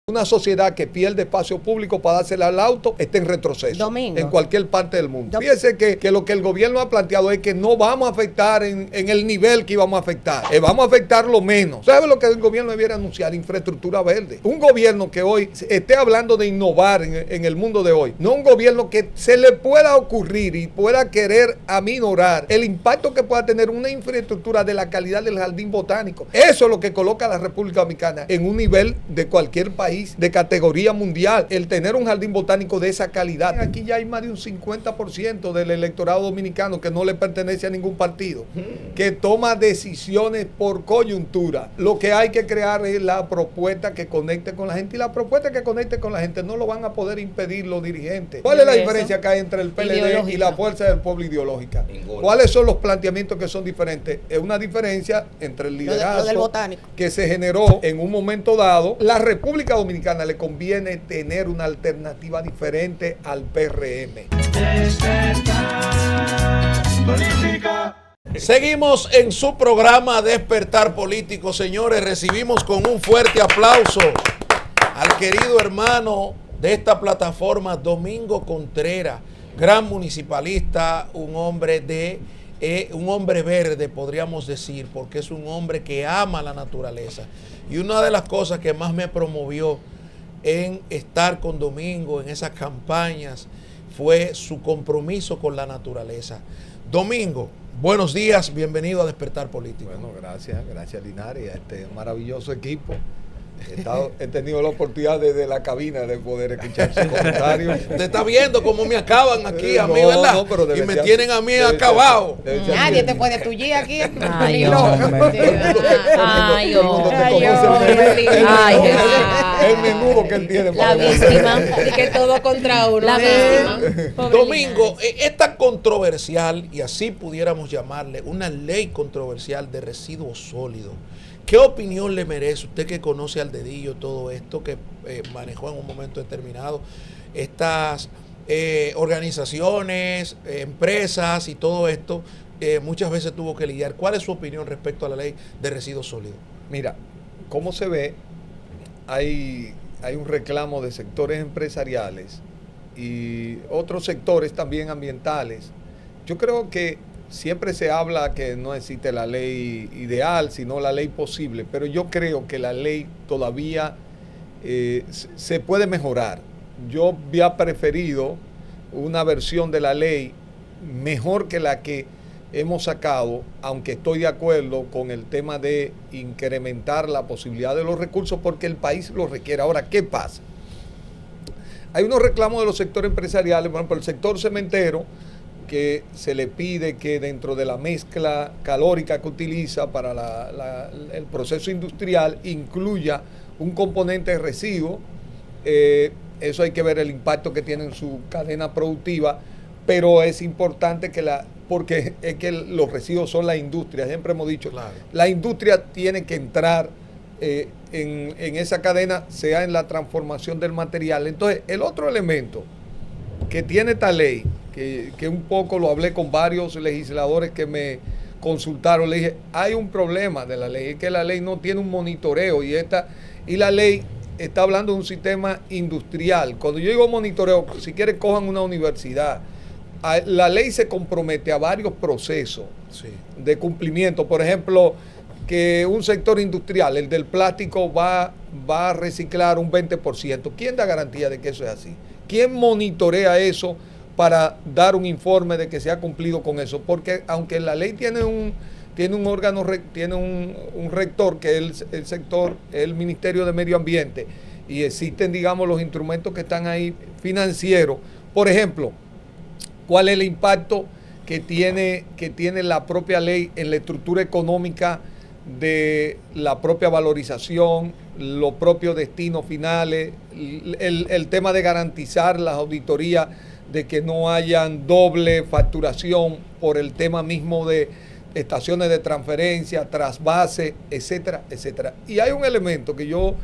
Una sociedad que pierde espacio público para dársela al auto está en retroceso. Domingo. En cualquier parte del mundo. Fíjese que lo que el gobierno ha planteado es que no vamos a afectar en el nivel que íbamos a afectar. Vamos a afectar lo menos. ¿Sabe lo que el gobierno debiera anunciar? Infraestructura verde. Un gobierno que hoy esté hablando de innovar en el mundo de hoy. No un gobierno que se le pueda ocurrir y pueda querer aminorar el impacto que pueda tener una infraestructura de la calidad del jardín botánico. Eso es lo que coloca a la República Dominicana en un nivel de cualquier país de categoría mundial, el tener un jardín botánico de esa calidad. Aquí ya hay más de un 50% del electorado dominicano que no le pertenece a ningún partido, que toma decisiones por coyuntura. Lo que hay que crear es la propuesta que conecte con la gente, y la propuesta que conecte con la gente no lo van a poder impedir los dirigentes. ¿Cuál es la diferencia que hay entre el PLD y la Fuerza del Pueblo ideológica? ¿Cuáles son los planteamientos que son diferentes? Es una diferencia entre el liderazgo que se generó en un momento dado. La República Dominicana le conviene tener una alternativa diferente al PRM. Seguimos en su programa Despertar Político, señores. Recibimos con un fuerte aplauso al querido hermano de esta plataforma, Domingo Contreras, gran municipalista, un hombre verde, podríamos decir, porque es un hombre que ama la naturaleza. Y una de las cosas que más me promovió en estar con Domingo en esas campañas fue su compromiso con la naturaleza. Domingo, buenos días, bienvenido a Despertar Político. Bueno, gracias Linares, a este maravilloso equipo. He tenido la oportunidad desde la cabina de poder escuchar sus comentarios. Usted está viendo cómo me acaban aquí a mí, ¿verdad? No, y me tienen a mí acabado. Nadie te puede tullir aquí. Ay, hombre. Ay, el menudo que él tiene. La víctima. Y que todo contra uno. La víctima. Domingo, esta controversial, y así pudiéramos llamarle, una ley controversial de residuos sólidos. ¿Qué opinión le merece usted que conoce al dedillo todo esto que manejó en un momento determinado? Estas organizaciones, empresas y todo esto, muchas veces tuvo que lidiar. ¿Cuál es su opinión respecto a la ley de residuos sólidos? Mira, como se ve, hay un reclamo de sectores empresariales y otros sectores también ambientales. Yo creo que siempre se habla que no existe la ley ideal, sino la ley posible, pero yo creo que la ley todavía se puede mejorar. Yo había preferido una versión de la ley mejor que la que hemos sacado, aunque estoy de acuerdo con el tema de incrementar la posibilidad de los recursos porque el país lo requiere. Ahora, ¿qué pasa? Hay unos reclamos de los sectores empresariales, bueno, por el sector cementero, que se le pide que dentro de la mezcla calórica que utiliza para el proceso industrial incluya un componente de residuo. Eso hay que ver el impacto que tiene en su cadena productiva, pero es importante porque es que los residuos son la industria, siempre hemos dicho, claro. La industria tiene que entrar en esa cadena, sea en la transformación del material. Entonces, el otro elemento que tiene esta ley, que un poco lo hablé con varios legisladores que me consultaron, le dije, hay un problema de la ley, es que la ley no tiene un monitoreo y la ley está hablando de un sistema industrial. Cuando yo digo monitoreo, si quieren cojan una universidad, la ley se compromete a varios procesos de cumplimiento. Por ejemplo, que un sector industrial, el del plástico, va a reciclar un 20%. ¿Quién da garantía de que eso es así? ¿Quién monitorea eso para dar un informe de que se ha cumplido con eso? Porque aunque la ley tiene un órgano, tiene un rector, que es el Ministerio de Medio Ambiente, y existen, digamos, los instrumentos que están ahí financieros. Por ejemplo, ¿cuál es el impacto que tiene la propia ley en la estructura económica de la propia valorización, los propios destinos finales, el tema de garantizar las auditorías, de que no hayan doble facturación por el tema mismo de estaciones de transferencia, trasvase, etcétera, etcétera? Y hay un elemento que yo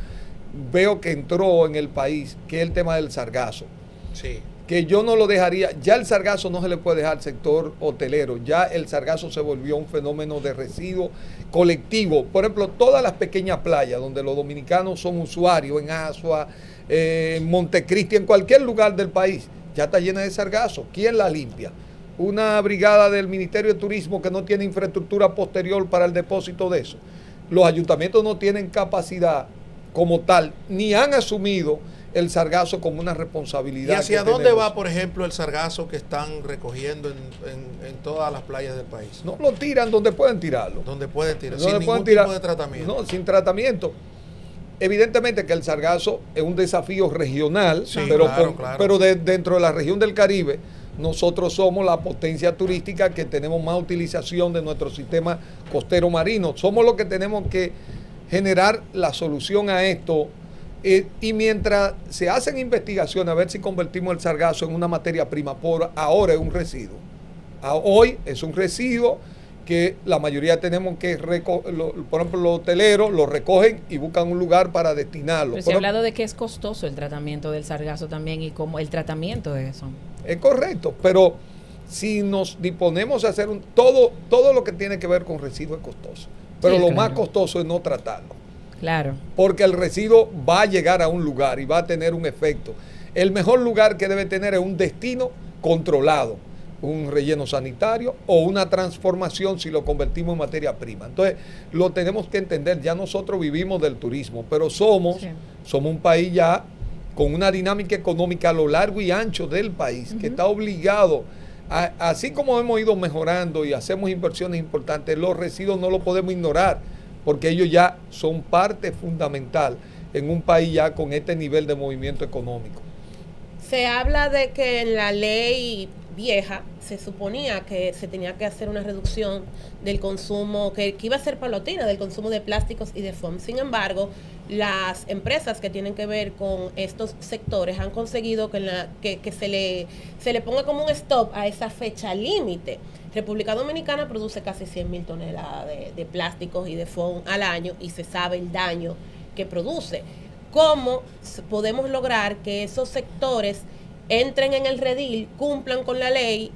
veo que entró en el país, que es el tema del sargazo. Sí. que yo no lo dejaría. Ya el sargazo no se le puede dejar al sector hotelero. Ya el sargazo se volvió un fenómeno de residuo colectivo. Por ejemplo, todas las pequeñas playas donde los dominicanos son usuarios, en Asua, en Montecristi, en cualquier lugar del país, ya está llena de sargazo. ¿Quién la limpia? Una brigada del Ministerio de Turismo que no tiene infraestructura posterior para el depósito de eso. Los ayuntamientos no tienen capacidad como tal, ni han asumido el sargazo como una responsabilidad. ¿Y hacia dónde va, por ejemplo, el sargazo que están recogiendo en todas las playas del país? No lo tiran donde pueden tirarlo. Donde pueden tirar, sin ningún tipo de tratamiento. No, sin tratamiento. Evidentemente que el sargazo es un desafío regional, sí, pero, claro. pero dentro de la región del Caribe, nosotros somos la potencia turística que tenemos más utilización de nuestro sistema costero marino. Somos los que tenemos que generar la solución a esto. Y mientras se hacen investigaciones a ver si convertimos el sargazo en una materia prima, por ahora es un residuo. Hoy es un residuo que la mayoría tenemos que recoger, por ejemplo, los hoteleros lo recogen y buscan un lugar para destinarlo. Pero se ha hablado de que es costoso el tratamiento del sargazo también y como el tratamiento de eso. Es correcto, pero si nos disponemos a hacer todo lo que tiene que ver con residuos es costoso. Pero sí, lo claro. más costoso es no tratarlo. Claro. Porque el residuo va a llegar a un lugar y va a tener un efecto. El mejor lugar que debe tener es un destino controlado, un relleno sanitario o una transformación si lo convertimos en materia prima. Entonces, lo tenemos que entender. Ya nosotros vivimos del turismo, pero somos un país ya con una dinámica económica a lo largo y ancho del país, que está obligado, así como hemos ido mejorando y hacemos inversiones importantes, los residuos no los podemos ignorar, porque ellos ya son parte fundamental en un país ya con este nivel de movimiento económico. Se habla de que en la ley vieja se suponía que se tenía que hacer una reducción del consumo, que iba a ser paulatina del consumo de plásticos y de foam. Sin embargo, las empresas que tienen que ver con estos sectores han conseguido que se le ponga como un stop a esa fecha límite. República Dominicana produce casi 100.000 toneladas de plásticos y de foam al año y se sabe el daño que produce. ¿Cómo podemos lograr que esos sectores entren en el redil, cumplan con la ley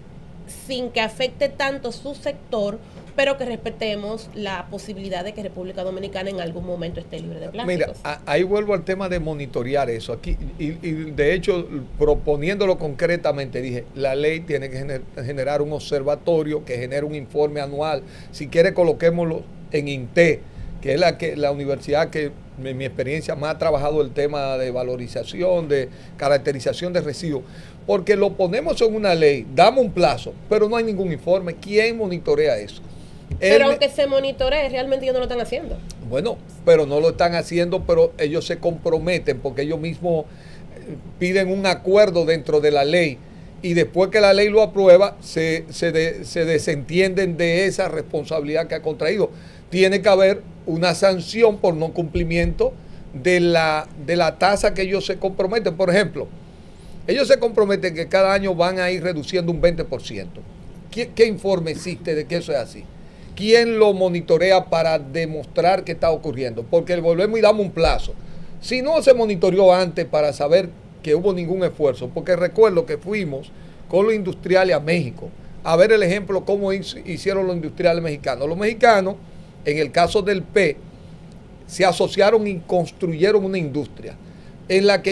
sin que afecte tanto su sector, pero que respetemos la posibilidad de que República Dominicana en algún momento esté libre de plásticos? Mira, ahí vuelvo al tema de monitorear eso. Aquí y de hecho, proponiéndolo concretamente, dije, la ley tiene que generar un observatorio que genere un informe anual. Si quiere, coloquémoslo en INTE, que es la universidad que en mi experiencia más ha trabajado el tema de valorización, de caracterización de residuos, porque lo ponemos en una ley, damos un plazo, pero no hay ningún informe. ¿Quién monitorea eso? Pero aunque se monitoree, realmente ellos no lo están haciendo. Bueno, pero no lo están haciendo, pero ellos se comprometen porque ellos mismos piden un acuerdo dentro de la ley y después que la ley lo aprueba, se desentienden de esa responsabilidad que ha contraído. Tiene que haber una sanción por no cumplimiento de la tasa que ellos se comprometen. Por ejemplo, ellos se comprometen que cada año van a ir reduciendo un 20%. ¿Qué informe existe de que eso es así? ¿Quién lo monitorea para demostrar que está ocurriendo? Porque volvemos y damos un plazo. Si no se monitoreó antes para saber que hubo ningún esfuerzo, porque recuerdo que fuimos con los industriales a México a ver el ejemplo cómo hicieron los industriales mexicanos. Los mexicanos, en el caso del PE, se asociaron y construyeron una industria en la que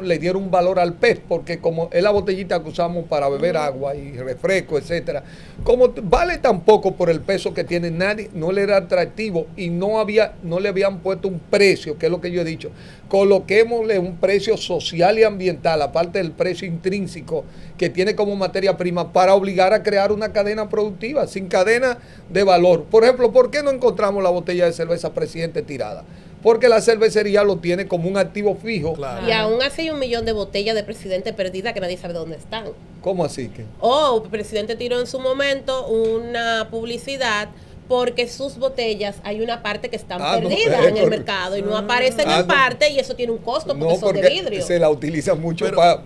le dieron un valor al pez, porque como es la botellita que usamos para beber agua y refresco, etcétera, como vale tan poco por el peso que tiene, nadie, no le era atractivo y no le habían puesto un precio, que es lo que yo he dicho. Coloquémosle un precio social y ambiental, aparte del precio intrínseco que tiene como materia prima, para obligar a crear una cadena productiva, sin cadena de valor. Por ejemplo, ¿por qué no encontramos la botella de cerveza Presidente tirada? Porque la cervecería lo tiene como un activo fijo. Claro. Y aún así hay 1 millón de botellas de Presidente perdidas que nadie sabe dónde están. ¿Cómo así que? El Presidente tiró en su momento una publicidad porque sus botellas hay una parte que están perdidas en el mercado y no aparecen en parte, y eso tiene un costo porque son de vidrio. Se la utiliza mucho para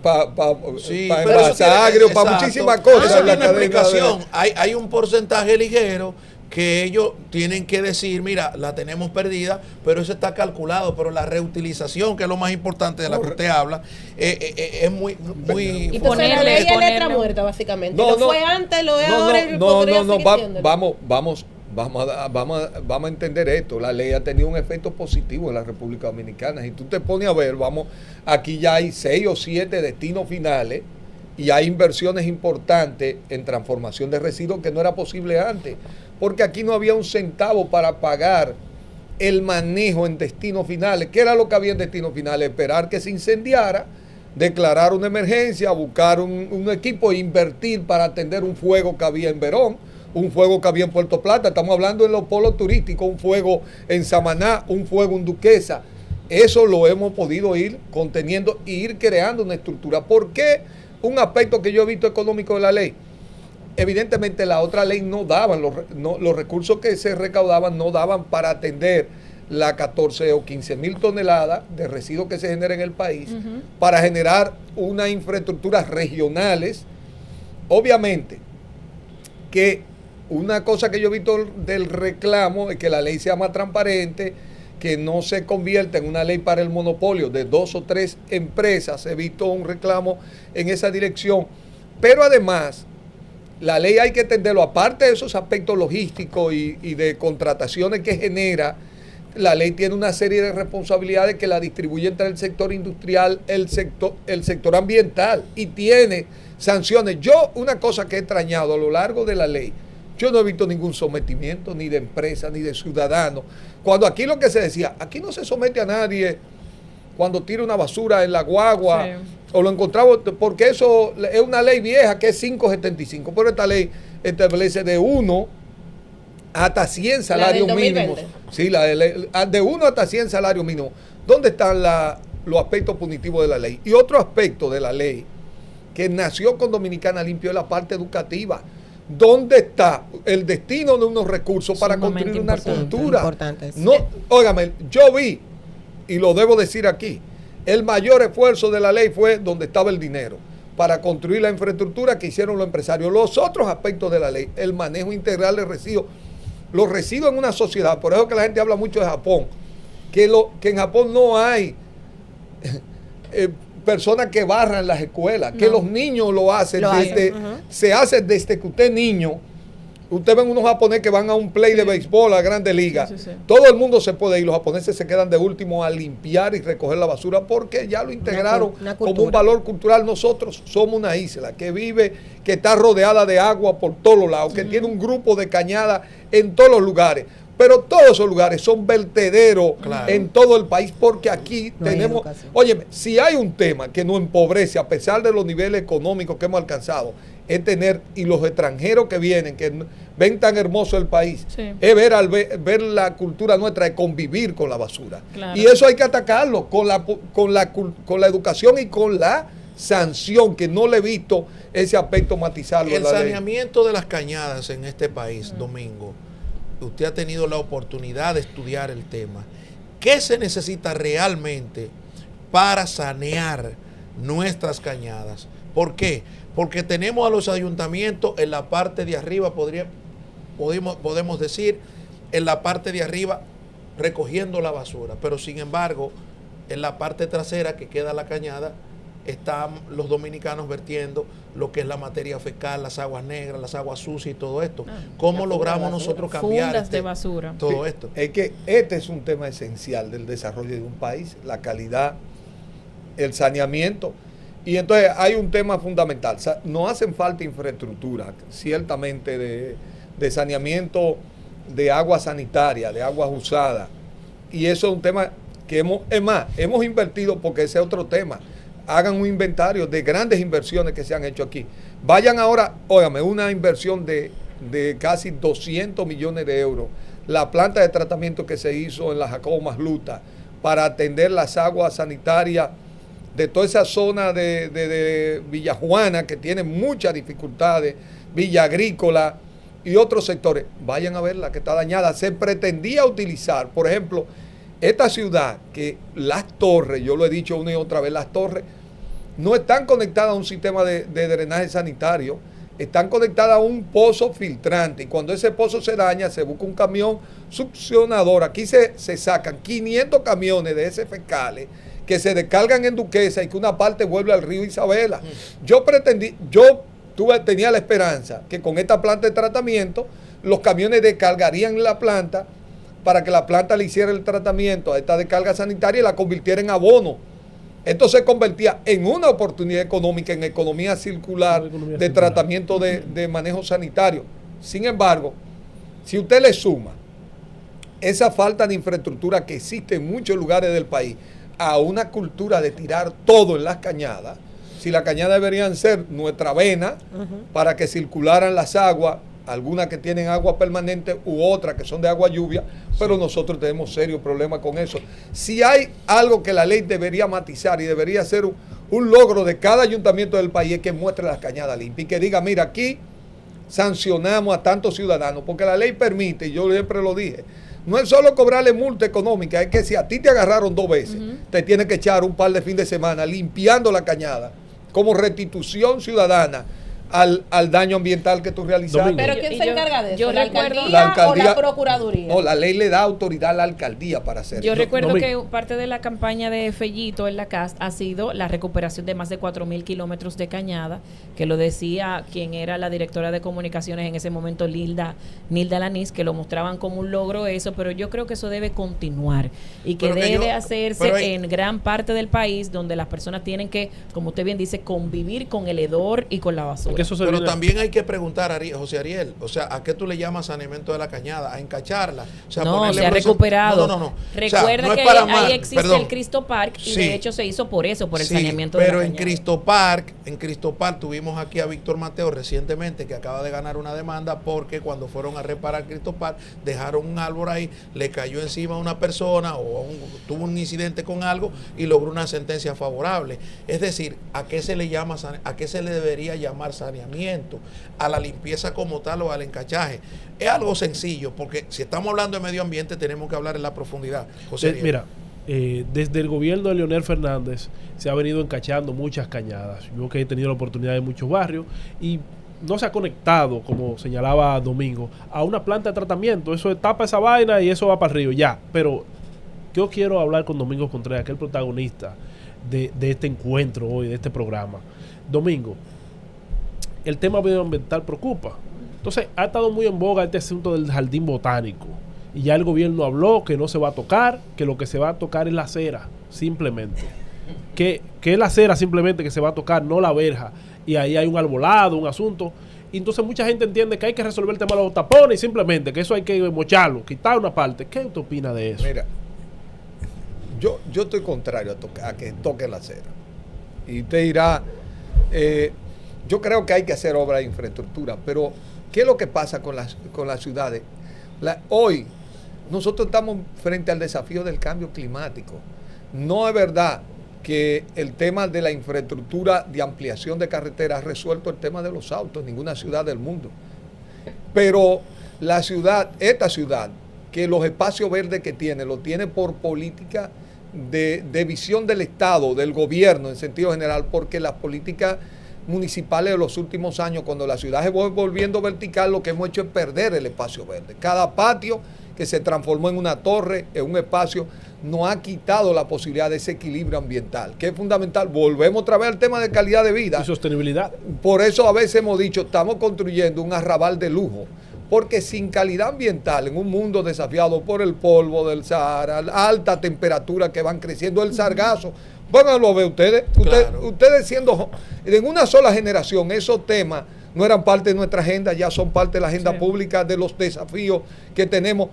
envasar agrio, para muchísimas cosas. Eso tiene explicación. Hay un porcentaje ligero que ellos tienen que decir, mira, la tenemos perdida, pero eso está calculado, pero la reutilización, que es lo más importante de la que usted habla, es muy Y entonces ponerle- la ley es letra ponerle- muerta, básicamente. No, Lo no. fue antes, lo es No, ahora y podría seguir siéndolo. vamos a entender esto. La ley ha tenido un efecto positivo en la República Dominicana. Si tú te pones a ver, aquí ya hay 6 o 7 destinos finales y hay inversiones importantes en transformación de residuos que no era posible antes, porque aquí no había un centavo para pagar el manejo en destinos finales. ¿Qué era lo que había en destinos finales? Esperar que se incendiara, declarar una emergencia, buscar un equipo e invertir para atender un fuego que había en Verón, un fuego que había en Puerto Plata, estamos hablando en los polos turísticos, un fuego en Samaná, un fuego en Duquesa. Eso lo hemos podido ir conteniendo e ir creando una estructura. ¿Por qué un aspecto que yo he visto económico de la ley? Evidentemente la otra ley no daban, los recursos que se recaudaban no daban para atender las 14 o 15 mil toneladas de residuos que se generan en el país, para generar unas infraestructuras regionales. Obviamente que una cosa que yo he visto del reclamo es que la ley sea más transparente, que no se convierta en una ley para el monopolio de 2 o 3 empresas. He visto un reclamo en esa dirección. Pero además, la ley hay que entenderlo, aparte de esos aspectos logísticos y de contrataciones que genera, la ley tiene una serie de responsabilidades que la distribuye entre el sector industrial, el sector ambiental, y tiene sanciones. Yo, una cosa que he extrañado a lo largo de la ley, yo no he visto ningún sometimiento ni de empresa ni de ciudadano. Cuando aquí lo que se decía, aquí no se somete a nadie cuando tira una basura en la guagua, sí, o lo encontramos, porque eso es una ley vieja que es 575, pero esta ley establece de 1 hasta 100 salarios mínimos. Sí, de 1 hasta 100 salarios mínimos. ¿Dónde están los aspectos punitivos de la ley? Y otro aspecto de la ley que nació con Dominicana Limpio es la parte educativa. ¿Dónde está el destino de unos recursos para construir una cultura? No, óigame, yo vi, y lo debo decir aquí, el mayor esfuerzo de la ley fue donde estaba el dinero, para construir la infraestructura que hicieron los empresarios. Los otros aspectos de la ley, el manejo integral de residuos, los residuos en una sociedad, por eso que la gente habla mucho de Japón, que en Japón no hay personas que barran las escuelas, que los niños lo hacen, se hace desde que usted es niño. Usted ven unos japoneses que van a un play de béisbol, a Grandes Ligas. Todo el mundo se puede ir. Los japoneses se quedan de último a limpiar y recoger la basura porque ya lo integraron como un valor cultural. Nosotros somos una isla que vive, que está rodeada de agua por todos los lados, que tiene un grupo de cañadas en todos los lugares. Pero todos esos lugares son vertederos en todo el país, porque aquí tenemos... Oye, si hay un tema que nos empobrece, a pesar de los niveles económicos que hemos alcanzado, es tener, y los extranjeros que vienen, que ven tan hermoso el país, es ver la cultura nuestra, de convivir con la basura. Y eso hay que atacarlo con la educación y con la sanción, que no le he visto ese aspecto matizarlo. El saneamiento de las cañadas en este país, Domingo, usted ha tenido la oportunidad de estudiar el tema. ¿Qué se necesita realmente para sanear nuestras cañadas? ¿Por qué? Porque tenemos a los ayuntamientos en la parte de arriba, podemos decir, en la parte de arriba recogiendo la basura, pero sin embargo, en la parte trasera que queda la cañada, están los dominicanos vertiendo lo que es la materia fecal, las aguas negras, las aguas sucias y todo esto. ¿Cómo logramos nosotros cambiar fundas de basura? Todo esto? Es que este es un tema esencial del desarrollo de un país, la calidad, el saneamiento. Y entonces hay un tema fundamental. No hacen falta infraestructura, ciertamente, de saneamiento de agua sanitaria, de aguas usadas. Y eso es un tema que hemos invertido, porque ese es otro tema. Hagan un inventario de grandes inversiones que se han hecho aquí. Vayan ahora, óigame, una inversión de casi 200 millones de euros. La planta de tratamiento que se hizo en la Jacobo Masluta para atender las aguas sanitarias de toda esa zona de Villa Juana, que tiene muchas dificultades, Villa Agrícola y otros sectores. Vayan a verla, que está dañada. Se pretendía utilizar, por ejemplo, esta ciudad, que las torres, yo lo he dicho una y otra vez, las torres no están conectadas a un sistema de drenaje sanitario, están conectadas a un pozo filtrante y cuando ese pozo se daña se busca un camión succionador. Aquí se sacan 500 camiones de heces fecales que se descargan en Duquesa y que una parte vuelve al río Isabela. Tenía la esperanza que con esta planta de tratamiento los camiones descargarían la planta para que la planta le hiciera el tratamiento a esta descarga sanitaria y la convirtiera en abono. Esto se convertía en una oportunidad económica, en economía circular de tratamiento de manejo sanitario. Sin embargo, si usted le suma esa falta de infraestructura que existe en muchos lugares del país a una cultura de tirar todo en las cañadas, si las cañadas deberían ser nuestra vena para que circularan las aguas, algunas que tienen agua permanente u otras que son de agua lluvia, pero nosotros tenemos serios problemas con eso. Si hay algo que la ley debería matizar y debería ser un logro de cada ayuntamiento del país es que muestre las cañadas limpias y que diga, mira, aquí sancionamos a tantos ciudadanos, porque la ley permite, y yo siempre lo dije, no es solo cobrarle multa económica, es que si a ti te agarraron 2 veces, te tienes que echar un par de fines de semana limpiando la cañada como restitución ciudadana al daño ambiental que tú realizaste. Pero ¿quién se encarga de eso? Yo ¿La recuerdo alcaldía o la procuraduría? No, la ley le da autoridad a la alcaldía para hacerlo. Yo recuerdo que parte de la campaña de Fellito en la CAS ha sido la recuperación de más de 4.000 kilómetros de cañada, que lo decía quien era la directora de comunicaciones en ese momento, Nilda Lanís, que lo mostraban como un logro eso, pero yo creo que eso debe continuar y que debe hacerse en gran parte del país donde las personas tienen que, como usted bien dice, convivir con el hedor y con la basura. Pero también hay que preguntar, José Ariel, o sea, ¿a qué tú le llamas saneamiento de la cañada? ¿A encacharla? O sea, no, se ha recuperado. No. Recuerda, o sea, no que ahí existe el Cristo Park y de hecho se hizo por eso, por el saneamiento de la cañada. Pero en Cristo Park tuvimos aquí a Víctor Mateo recientemente que acaba de ganar una demanda porque cuando fueron a reparar Cristo Park dejaron un árbol ahí, le cayó encima a una persona tuvo un incidente con algo y logró una sentencia favorable. Es decir, ¿a qué se le debería llamar saneamiento? A la limpieza como tal o al encachaje. Es algo sencillo, porque si estamos hablando de medio ambiente tenemos que hablar en la profundidad. José Ariel. Mira, desde el gobierno de Leonel Fernández se ha venido encachando muchas cañadas. Yo que he tenido la oportunidad en muchos barrios y no se ha conectado, como señalaba Domingo, a una planta de tratamiento. Eso tapa esa vaina y eso va para el río, ya. Pero yo quiero hablar con Domingo Contreras, que es el protagonista de este encuentro hoy, de este programa. Domingo, el tema medioambiental preocupa. Entonces, ha estado muy en boga este asunto del jardín botánico. Y ya el gobierno habló que no se va a tocar, que lo que se va a tocar es la acera, simplemente. Que es la acera simplemente que se va a tocar, no la verja. Y ahí hay un arbolado, un asunto. Y entonces mucha gente entiende que hay que resolver el tema de los tapones y simplemente que eso hay que mocharlo, quitar una parte. ¿Qué usted opina de eso? Mira, yo estoy contrario a que toque la acera. Y usted dirá... yo creo que hay que hacer obras de infraestructura, pero ¿qué es lo que pasa con las ciudades? Hoy nosotros estamos frente al desafío del cambio climático. No es verdad que el tema de la infraestructura de ampliación de carreteras ha resuelto el tema de los autos en ninguna ciudad del mundo. Pero esta ciudad, que los espacios verdes que tiene, lo tiene por política de visión del Estado, del gobierno en sentido general, porque las políticas municipales de los últimos años, cuando la ciudad se va volviendo vertical, lo que hemos hecho es perder el espacio verde. Cada patio que se transformó en una torre, en un espacio, nos ha quitado la posibilidad de ese equilibrio ambiental, que es fundamental. Volvemos otra vez al tema de calidad de vida. Y sostenibilidad. Por eso a veces hemos dicho, estamos construyendo un arrabal de lujo, porque sin calidad ambiental, en un mundo desafiado por el polvo del Sahara, alta temperatura que van creciendo, el sargazo, pónganlo a ver ustedes. Claro. Ustedes siendo en una sola generación, esos temas no eran parte de nuestra agenda, ya son parte de la agenda pública, de los desafíos que tenemos.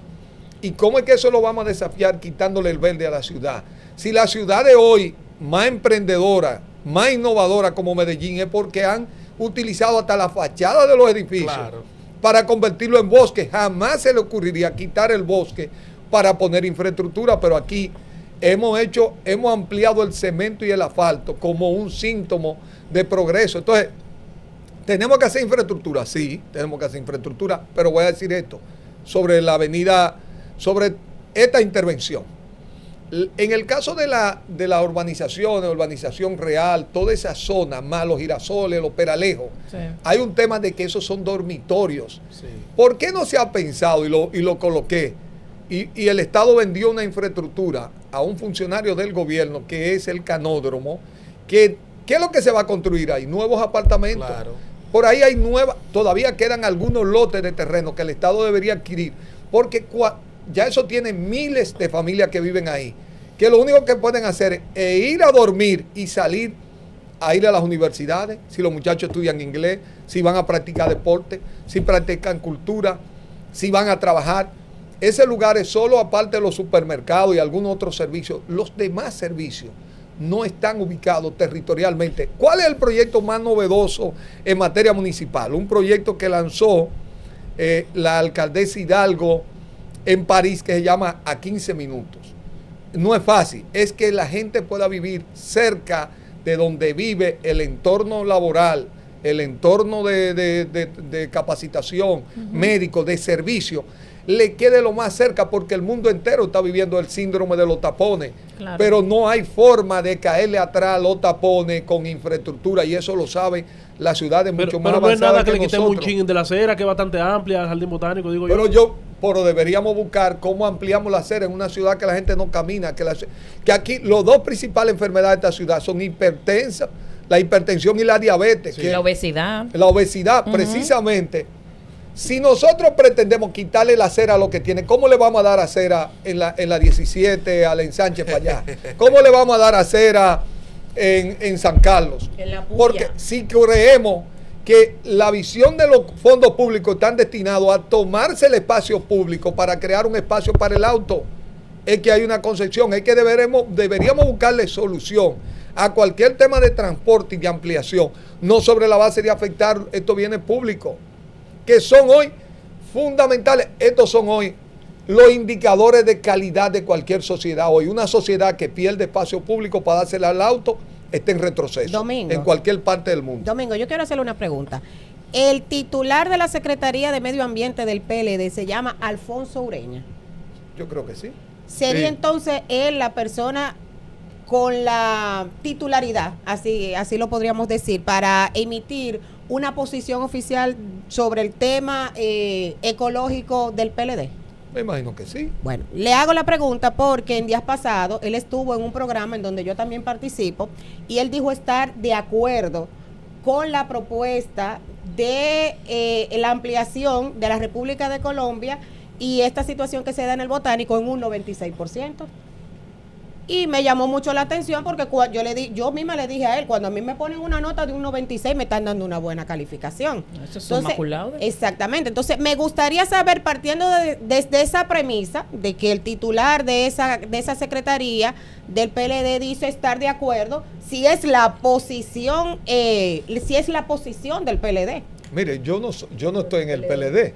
¿Y cómo es que eso lo vamos a desafiar quitándole el verde a la ciudad? Si la ciudad de hoy, más emprendedora, más innovadora como Medellín, es porque han utilizado hasta la fachada de los edificios para convertirlo en bosque. Jamás se le ocurriría quitar el bosque para poner infraestructura, pero aquí hemos ampliado el cemento y el asfalto como un síntoma de progreso. Entonces, ¿tenemos que hacer infraestructura? Sí, tenemos que hacer infraestructura, pero voy a decir esto sobre la avenida, sobre esta intervención. En el caso de la urbanización real, toda esa zona, más los Girasoles, los Peralejos, Sí. hay un tema de que esos son dormitorios. Sí. ¿Por qué no se ha pensado y lo coloqué? Y el Estado vendió una infraestructura a un funcionario del gobierno, que es el canódromo, ¿qué es lo que se va a construir ahí? Nuevos apartamentos. Claro. Por ahí hay todavía quedan algunos lotes de terreno que el Estado debería adquirir, porque ya eso tiene miles de familias que viven ahí, que lo único que pueden hacer es ir a dormir y salir a ir a las universidades, si los muchachos estudian inglés, si van a practicar deporte, si practican cultura, si van a trabajar. Ese lugar es solo aparte de los supermercados y algunos otros servicios. Los demás servicios no están ubicados territorialmente. ¿Cuál es el proyecto más novedoso en materia municipal? Un proyecto que lanzó la alcaldesa Hidalgo en París, que se llama A 15 Minutos. No es fácil, es que la gente pueda vivir cerca de donde vive, el entorno laboral, el entorno de capacitación, médico, de servicio, le quede lo más cerca, porque el mundo entero está viviendo el síndrome de los tapones. Claro. Pero no hay forma de caerle atrás a los tapones con infraestructura, y eso lo saben las ciudades mucho más Pero no es avanzadas nada que le quitemos un nosotros. chin de la acera, que es bastante amplia, el jardín botánico, digo Pero yo. pero deberíamos buscar cómo ampliamos la acera en una ciudad que la gente no camina, que aquí los dos principales enfermedades de esta ciudad son hipertensa, la hipertensión y la diabetes. Sí. Que La obesidad. la obesidad, precisamente. Si nosotros pretendemos quitarle la acera a lo que tiene, ¿cómo le vamos a dar acera en la 17 al ensanche para allá? ¿Cómo le vamos a dar acera en San Carlos? En la Puya. Porque si creemos que la visión de los fondos públicos están destinados a tomarse el espacio público para crear un espacio para el auto, es que hay una concepción, es que deberíamos buscarle solución a cualquier tema de transporte y de ampliación, no sobre la base de afectar estos bienes públicos, que son hoy fundamentales. Estos son hoy los indicadores de calidad de cualquier sociedad. Hoy una sociedad que pierde espacio público para dársela al auto está en retroceso. Domingo. En cualquier parte del mundo. Domingo, yo quiero hacerle una pregunta. El titular de la Secretaría de Medio Ambiente del PLD se llama Alfonso Ureña. Yo creo que sí. ¿Sería Sí. entonces él la persona con la titularidad, así lo podríamos decir, para emitir una posición oficial sobre el tema ecológico del PLD? Me imagino que sí. Bueno, le hago la pregunta porque en días pasados él estuvo en un programa en donde yo también participo y él dijo estar de acuerdo con la propuesta de la ampliación de la República de Colombia y esta situación que se da en el Botánico en un 96%. Y me llamó mucho la atención porque yo misma le dije a él, cuando a mí me ponen una nota de un 96 me están dando una buena calificación. Eso es inmaculado. Exactamente. Entonces, me gustaría saber, partiendo desde esa premisa, de que el titular de esa secretaría del PLD dice estar de acuerdo, si es la posición del PLD. Mire, yo no estoy en el PLD.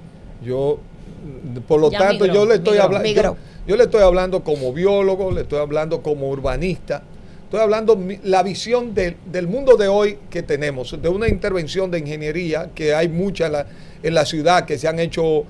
Por lo Ya tanto, migró, yo le estoy hablando. migró. Yo le estoy hablando como biólogo, le estoy hablando como urbanista, estoy hablando la visión del mundo de hoy que tenemos, de una intervención de ingeniería que hay mucha en la ciudad que se han hecho,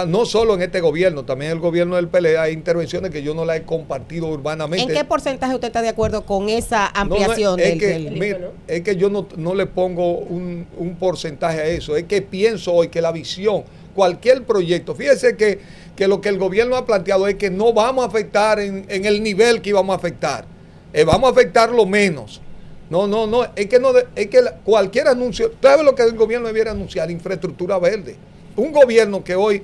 no solo en este gobierno, también en el gobierno del PLD hay intervenciones que yo no las he compartido urbanamente. ¿En qué porcentaje usted está de acuerdo con esa No, ampliación es que, del mira, es que yo no le pongo un porcentaje a eso, es que pienso hoy que la visión, cualquier proyecto, fíjese que lo que el gobierno ha planteado es que no vamos a afectar en el nivel que íbamos a afectar, vamos a afectar lo menos. No, es que cualquier anuncio, ¿sabe lo que el gobierno debiera anunciar? Infraestructura verde. Un gobierno que hoy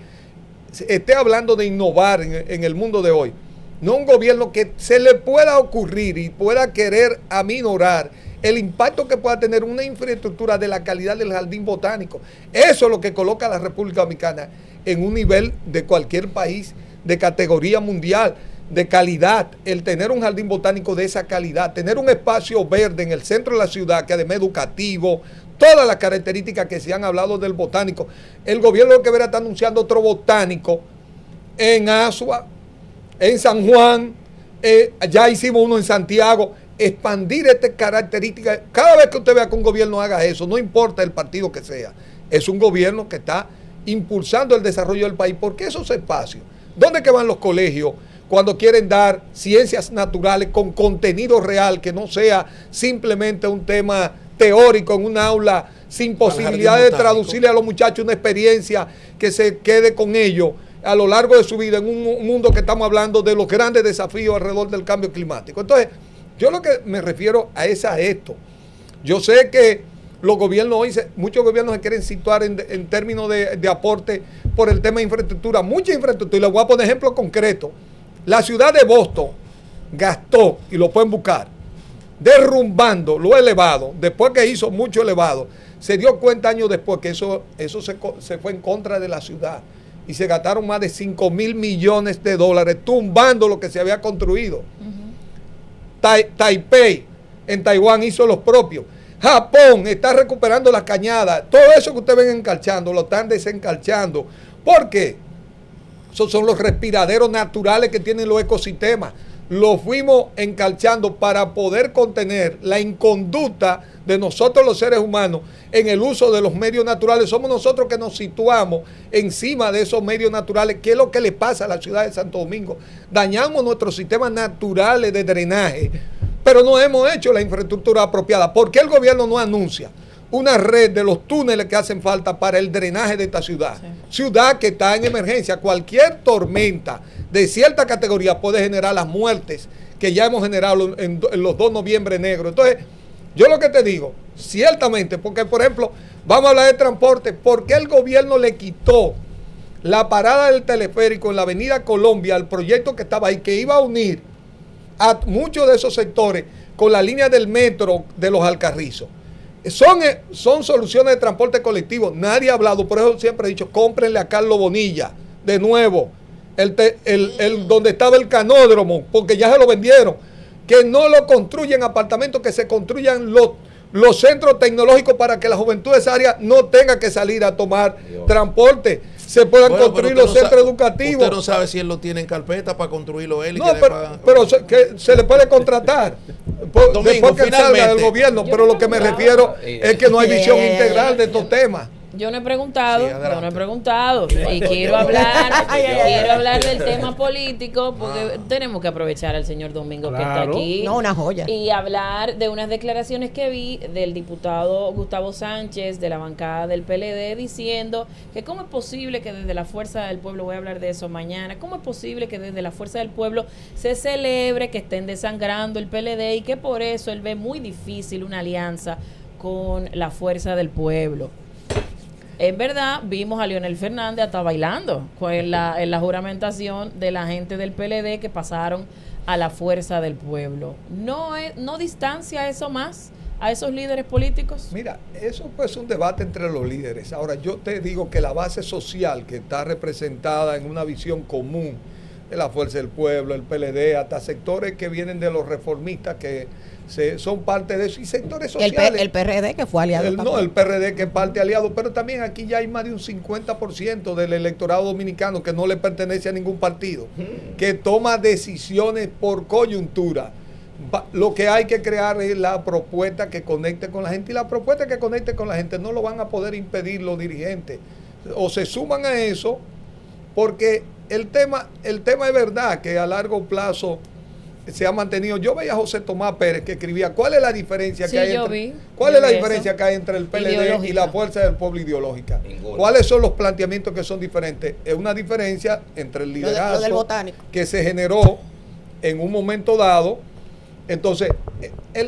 esté hablando de innovar en el mundo de hoy, no un gobierno que se le pueda ocurrir y pueda querer aminorar el impacto que pueda tener una infraestructura de la calidad del jardín botánico. Eso es lo que coloca a la República Dominicana en un nivel de cualquier país de categoría mundial, de calidad. El tener un jardín botánico de esa calidad, tener un espacio verde en el centro de la ciudad, que además educativo, todas las características que se han hablado del botánico. El gobierno lo que verá está anunciando otro botánico en Asua, en San Juan, ya hicimos uno en Santiago. Expandir estas características. Cada vez que usted vea que un gobierno haga eso, no importa el partido que sea, es un gobierno que está impulsando el desarrollo del país, porque esos espacios, ¿dónde que van los colegios cuando quieren dar ciencias naturales con contenido real, que no sea simplemente un tema teórico en un aula sin posibilidad de traducirle a los muchachos una experiencia que se quede con ellos a lo largo de su vida en un mundo que estamos hablando de los grandes desafíos alrededor del cambio climático. Entonces, yo lo que me refiero es a esto. Yo sé que los gobiernos hoy, muchos gobiernos se quieren situar en términos de aporte por el tema de infraestructura, mucha infraestructura, y les voy a poner ejemplo concreto. La ciudad de Boston gastó, y lo pueden buscar, derrumbando lo elevado, después que hizo mucho elevado, se dio cuenta años después que eso se fue en contra de la ciudad y se gastaron más de 5,000 millones de dólares tumbando lo que se había construido. Taipei en Taiwán hizo los propios. Japón está recuperando las cañadas. Todo eso que ustedes ven encalchando, lo están desencalchando. ¿Por qué? Esos son los respiraderos naturales que tienen los ecosistemas. Lo fuimos encalchando para poder contener la inconducta de nosotros los seres humanos en el uso de los medios naturales. Somos nosotros que nos situamos encima de esos medios naturales. ¿Qué es lo que le pasa a la ciudad de Santo Domingo? Dañamos nuestros sistemas naturales de drenaje, pero no hemos hecho la infraestructura apropiada. ¿Por qué el gobierno no anuncia una red de los túneles que hacen falta para el drenaje de esta ciudad? Sí. Ciudad que está en emergencia. Cualquier tormenta de cierta categoría puede generar las muertes que ya hemos generado en los 2 noviembre negros. Entonces, yo lo que te digo, ciertamente, porque por ejemplo, vamos a hablar de transporte, ¿por qué el gobierno le quitó la parada del teleférico en la avenida Colombia al proyecto que estaba ahí, que iba a unir a muchos de esos sectores con la línea del metro de los Alcarrizos? Son soluciones de transporte colectivo. Nadie ha hablado, por eso siempre he dicho, cómprenle a Carlos Bonilla de nuevo donde estaba el canódromo, porque ya se lo vendieron. Que no lo construyen apartamentos, que se construyan los centros tecnológicos para que la juventud de esa área no tenga que salir a tomar transporte. Se puedan construir los centros educativos. Usted no sabe si él lo tiene en carpeta para construirlo él. Y no, pero que se le puede contratar. Después que salga del gobierno. Pero lo que me refiero es que no hay visión integral de estos temas. Yo no he preguntado, y quiero hablar del tema político, porque tenemos que aprovechar al señor Domingo que está aquí. No, una joya. Y hablar de unas declaraciones que vi del diputado Gustavo Sánchez de la bancada del PLD diciendo que cómo es posible que desde la Fuerza del Pueblo, voy a hablar de eso mañana, cómo es posible que desde la Fuerza del Pueblo se celebre que estén desangrando el PLD y que por eso él ve muy difícil una alianza con la Fuerza del Pueblo. En verdad, vimos a Leonel Fernández hasta bailando en la juramentación de la gente del PLD que pasaron a la Fuerza del Pueblo. ¿No distancia eso más a esos líderes políticos? Mira, eso pues es un debate entre los líderes. Ahora, yo te digo que la base social que está representada en una visión común de la Fuerza del Pueblo, el PLD, hasta sectores que vienen de los reformistas que son parte de eso, y sectores sociales. El PRD que fue aliado. El PRD que es parte aliado, pero también aquí ya hay más de un 50% del electorado dominicano que no le pertenece a ningún partido, que toma decisiones por coyuntura. Lo que hay que crear es la propuesta que conecte con la gente, y la propuesta que conecte con la gente no lo van a poder impedir los dirigentes. O se suman a eso, porque el tema es verdad que a largo plazo se ha mantenido. Yo veía a José Tomás Pérez que escribía cuál es la diferencia que hay entre el PLD y la Fuerza del Pueblo ideológica. ¿Cuáles son los planteamientos que son diferentes? Es una diferencia entre el liderazgo que se generó en un momento dado. Entonces,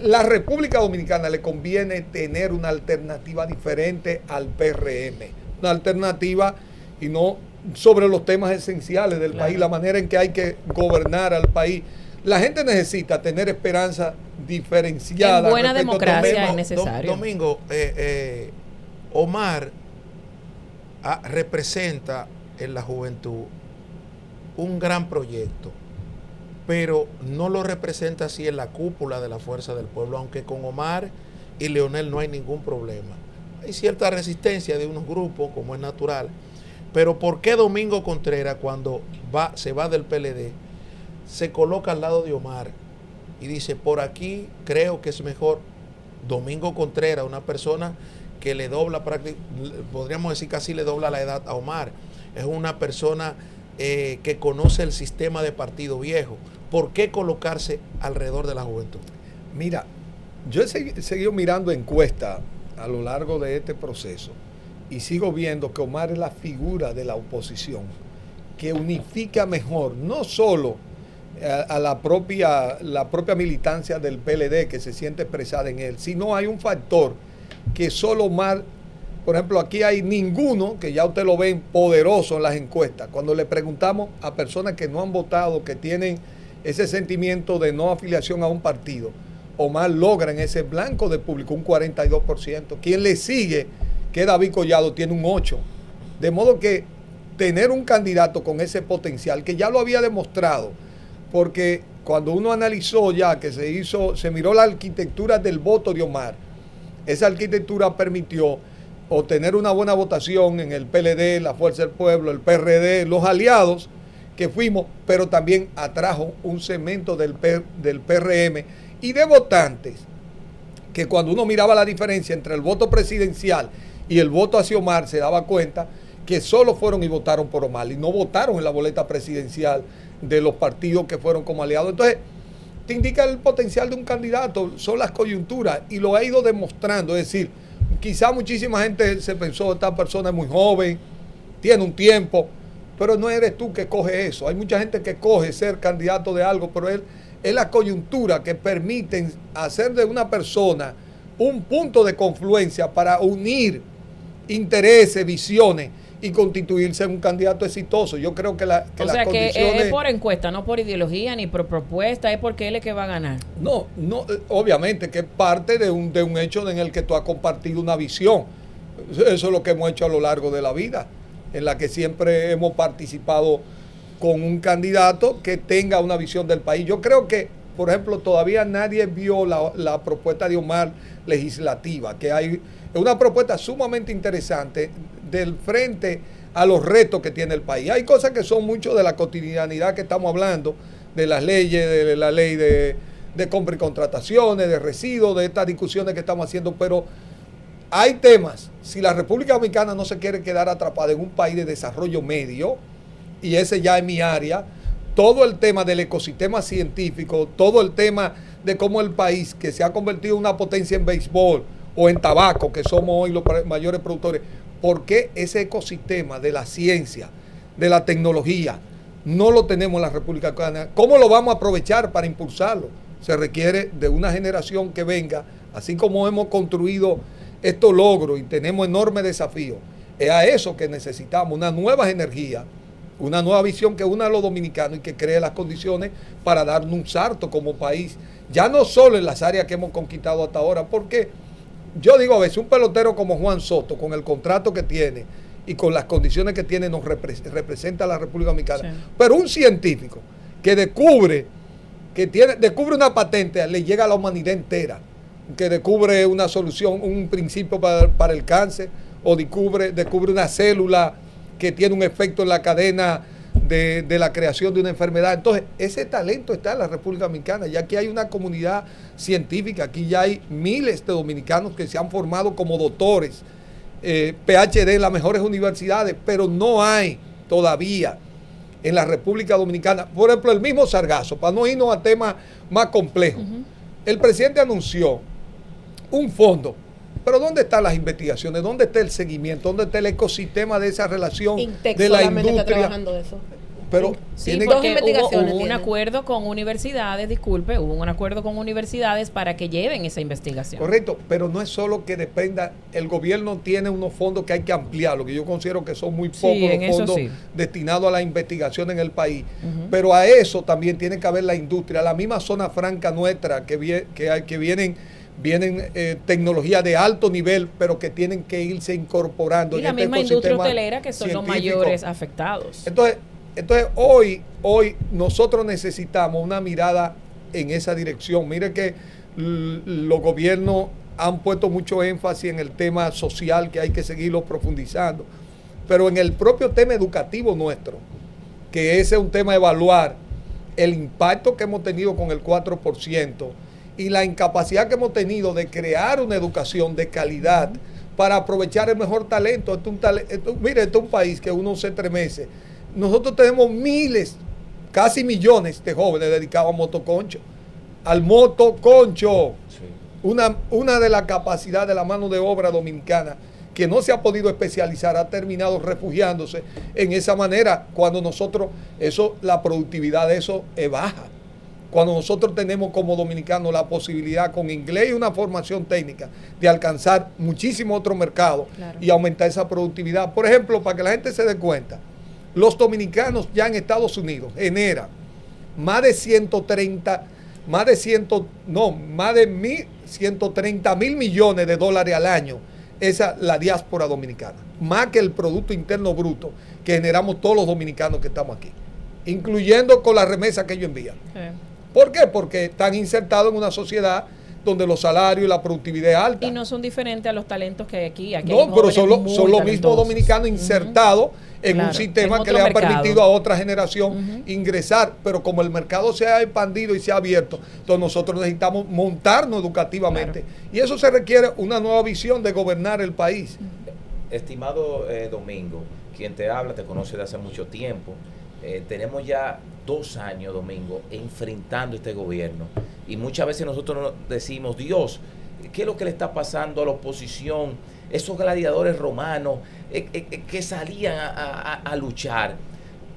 la República Dominicana le conviene tener una alternativa diferente al PRM, una alternativa y no sobre los temas esenciales del país, la manera en que hay que gobernar al país. La gente necesita tener esperanza diferenciada. En buena democracia es necesario. Domingo, Omar representa en la juventud un gran proyecto, pero no lo representa así en la cúpula de la Fuerza del Pueblo, aunque con Omar y Leonel no hay ningún problema. Hay cierta resistencia de unos grupos, como es natural, pero ¿por qué Domingo Contreras, cuando se va del PLD, se coloca al lado de Omar y dice, por aquí creo que es mejor? Domingo Contreras, una persona que le dobla, podríamos decir casi le dobla la edad a Omar, es una persona que conoce el sistema de partido viejo. ¿Por qué colocarse alrededor de la juventud? Mira, yo he seguido mirando encuestas a lo largo de este proceso y sigo viendo que Omar es la figura de la oposición que unifica mejor no solo a la propia militancia del PLD que se siente expresada en él, sino hay un factor que solo Omar, por ejemplo, aquí hay ninguno, que ya usted lo ven poderoso en las encuestas, cuando le preguntamos a personas que no han votado, que tienen ese sentimiento de no afiliación a un partido, Omar logra en ese blanco de público un 42%. Quien le sigue, que es David Collado, tiene un 8%. De modo que tener un candidato con ese potencial, que ya lo había demostrado, porque cuando uno analizó ya que se miró la arquitectura del voto de Omar, esa arquitectura permitió obtener una buena votación en el PLD, la Fuerza del Pueblo, el PRD, los aliados que fuimos, pero también atrajo un segmento del PRM y de votantes que cuando uno miraba la diferencia entre el voto presidencial y el voto hacia Omar se daba cuenta que solo fueron y votaron por Omar y no votaron en la boleta presidencial de los partidos que fueron como aliados. Entonces, te indica el potencial de un candidato, son las coyunturas y lo ha ido demostrando. Es decir, quizá muchísima gente se pensó, esta persona es muy joven, tiene un tiempo, pero no eres tú que coge eso. Hay mucha gente que coge ser candidato de algo, pero es la coyuntura que permiten hacer de una persona un punto de confluencia para unir intereses, visiones y constituirse en un candidato exitoso. Yo creo que las condiciones... que es por encuesta, no por ideología ni por propuesta, es porque él es que va a ganar. No, obviamente que es parte de un hecho en el que tú has compartido una visión. Eso es lo que hemos hecho a lo largo de la vida, en la que siempre hemos participado con un candidato que tenga una visión del país. Yo creo que, por ejemplo, todavía nadie vio la propuesta de Omar legislativa, que es una propuesta sumamente interesante del frente a los retos que tiene el país. Hay cosas que son mucho de la cotidianidad que estamos hablando, de las leyes, de la ley de compra y contrataciones, de residuos, de estas discusiones que estamos haciendo, pero hay temas, si la República Dominicana no se quiere quedar atrapada en un país de desarrollo medio, y ese ya es mi área, todo el tema del ecosistema científico, todo el tema de cómo el país, que se ha convertido en una potencia en béisbol o en tabaco, que somos hoy los mayores productores, ¿por qué ese ecosistema de la ciencia, de la tecnología, no lo tenemos en la República Dominicana? ¿Cómo lo vamos a aprovechar para impulsarlo? Se requiere de una generación que venga, así como hemos construido estos logros y tenemos enormes desafíos. Es a eso que necesitamos, una nueva energía, una nueva visión que una a los dominicanos y que cree las condiciones para darnos un salto como país, ya no solo en las áreas que hemos conquistado hasta ahora, porque yo digo a veces, un pelotero como Juan Soto, con el contrato que tiene y con las condiciones que tiene, nos representa a la República Dominicana. Sí. Pero un científico que descubre una patente, le llega a la humanidad entera, que descubre una solución, un principio para el cáncer, o descubre una célula que tiene un efecto en la cadena de la creación de una enfermedad. Entonces, ese talento está en la República Dominicana. Ya que hay una comunidad científica, aquí ya hay miles de dominicanos que se han formado como doctores, PhD en las mejores universidades, pero no hay todavía en la República Dominicana, por ejemplo, el mismo sargazo, para no irnos a temas más complejos. El presidente anunció un fondo, pero ¿dónde están las investigaciones? ¿Dónde está el seguimiento? ¿Dónde está el ecosistema de esa relación Intex de la industria? Está trabajando eso. Pero sí, porque hubo un acuerdo con universidades, hubo un acuerdo con universidades para que lleven esa investigación. Correcto, pero no es solo que dependa, el gobierno tiene unos fondos que hay que ampliar, lo que yo considero que son muy pocos los fondos destinados a la investigación en el país, pero a eso también tiene que haber la industria, la misma zona franca nuestra que vienen tecnologías de alto nivel, pero que tienen que irse incorporando. Y la misma industria hotelera, que son los mayores afectados. Entonces hoy nosotros necesitamos una mirada en esa dirección. Mire que los gobiernos han puesto mucho énfasis en el tema social, que hay que seguirlo profundizando, pero en el propio tema educativo nuestro, que ese es un tema de evaluar el impacto que hemos tenido con el 4% y la incapacidad que hemos tenido de crear una educación de calidad para aprovechar el mejor talento. Mire, esto es un país que uno se estremece nosotros tenemos miles, casi millones de jóvenes dedicados a motoconcho. Al motoconcho. Sí. Una de las capacidades de la mano de obra dominicana que no se ha podido especializar, ha terminado refugiándose en esa manera, cuando nosotros, la productividad de eso es baja. Cuando nosotros tenemos como dominicanos la posibilidad con inglés y una formación técnica de alcanzar muchísimo otro mercado, claro, y aumentar esa productividad. Por ejemplo, para que la gente se dé cuenta, los dominicanos ya en Estados Unidos generan más de 130 mil millones de dólares al año. Esa es la diáspora dominicana, más que el Producto Interno Bruto que generamos todos los dominicanos que estamos aquí, incluyendo con la remesa que ellos envían. ¿Por qué? Porque están insertados en una sociedad donde los salarios y la productividad es alta. Y no son diferentes a los talentos que hay aquí. No, pero son los mismos dominicanos insertados en claro, un sistema en que otro le ha mercado. permitido a otra generación ingresar. Pero como el mercado se ha expandido y se ha abierto, entonces nosotros necesitamos montarnos educativamente. Claro. Y eso se requiere una nueva visión de gobernar el país. Estimado Domingo, quien te habla te conoce de hace mucho tiempo. Tenemos ya 2 años, Domingo, enfrentando este gobierno. Y muchas veces nosotros nos decimos, Dios, ¿qué es lo que le está pasando a la oposición? Esos gladiadores romanos que salían a luchar.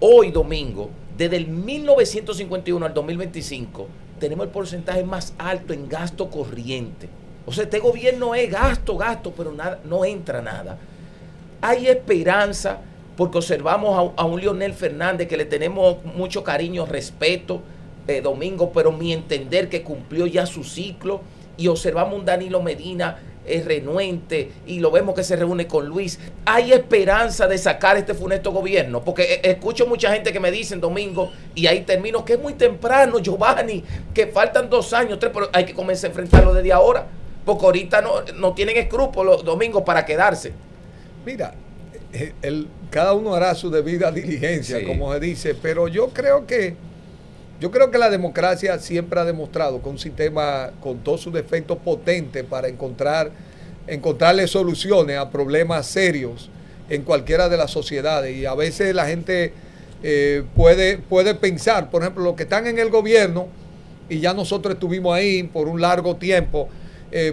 Hoy, Domingo, desde el 1951 al 2025, tenemos el porcentaje más alto en gasto corriente. O sea, este gobierno es gasto, pero nada, no entra nada. Hay esperanza porque observamos a un Leonel Fernández que le tenemos mucho cariño, respeto, Domingo, pero mi entender que cumplió ya su ciclo, y observamos un Danilo Medina renuente y lo vemos que se reúne con Luis. Hay esperanza de sacar este funesto gobierno, porque escucho mucha gente que me dicen, Domingo, y ahí termino, que es muy temprano, Giovanni, que faltan 2 años, 3, pero hay que comenzar a enfrentarlo desde ahora, porque ahorita no tienen escrúpulos, Domingo, para quedarse. Mira, cada uno hará su debida diligencia, Sí, como se dice, pero yo creo que la democracia siempre ha demostrado que un sistema con todos sus defectos potentes para encontrarle soluciones a problemas serios en cualquiera de las sociedades. Y a veces la gente puede pensar, por ejemplo, los que están en el gobierno, y ya nosotros estuvimos ahí por un largo tiempo,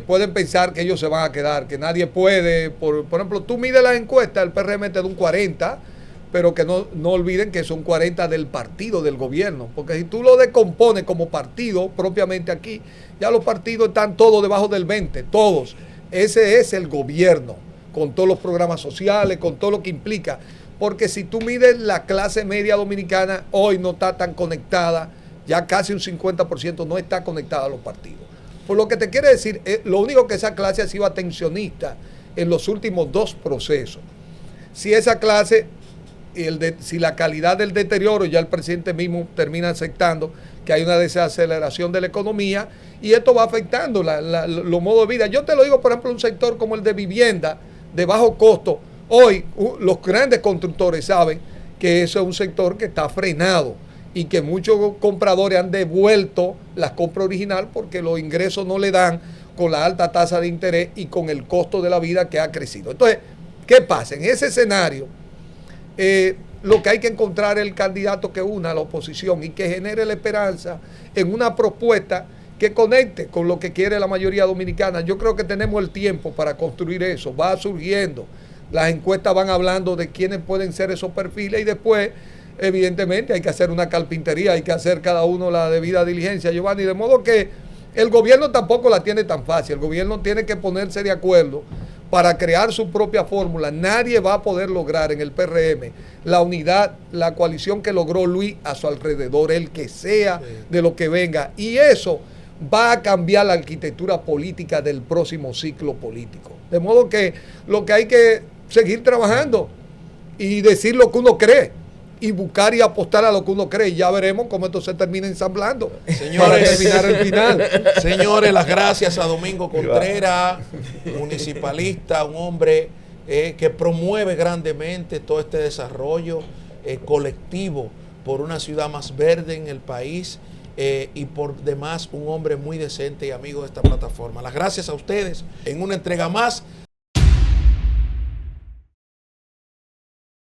pueden pensar que ellos se van a quedar, que nadie puede. Por ejemplo, tú mides la encuesta, el PRM te da un 40%, pero que no olviden que son 40 del partido, del gobierno, porque si tú lo descompones como partido propiamente aquí, ya los partidos están todos debajo del 20%, todos. Ese es el gobierno, con todos los programas sociales, con todo lo que implica, porque si tú mides la clase media dominicana, hoy no está tan conectada, ya casi un 50% no está conectada a los partidos. Por lo que te quiere decir, lo único que esa clase ha sido atencionista en los últimos 2 procesos. Si esa clase, si la calidad del deterioro, ya el presidente mismo termina aceptando que hay una desaceleración de la economía, y esto va afectando los modos de vida. Yo te lo digo, por ejemplo, un sector como el de vivienda de bajo costo. Hoy los grandes constructores saben que eso es un sector que está frenado y que muchos compradores han devuelto las compras original porque los ingresos no le dan con la alta tasa de interés y con el costo de la vida que ha crecido. Entonces, ¿qué pasa? En ese escenario, lo que hay que encontrar es el candidato que una a la oposición y que genere la esperanza en una propuesta que conecte con lo que quiere la mayoría dominicana. Yo creo que tenemos el tiempo para construir eso. Va surgiendo. Las encuestas van hablando de quiénes pueden ser esos perfiles, y después, evidentemente, hay que hacer una carpintería, hay que hacer cada uno la debida diligencia, Giovanni. De modo que el gobierno tampoco la tiene tan fácil. El gobierno tiene que ponerse de acuerdo para crear su propia fórmula. Nadie va a poder lograr en el PRM la unidad, la coalición que logró Luis a su alrededor, el que sea de lo que venga. Y eso va a cambiar la arquitectura política del próximo ciclo político. De modo que lo que hay que seguir trabajando y decir lo que uno cree y buscar y apostar a lo que uno cree, y ya veremos cómo esto se termina ensamblando. Señores, para terminar el final. Señores, las gracias a Domingo Contreras, municipalista, un hombre que promueve grandemente todo este desarrollo colectivo por una ciudad más verde en el país, y por demás un hombre muy decente y amigo de esta plataforma. Las gracias a ustedes en una entrega más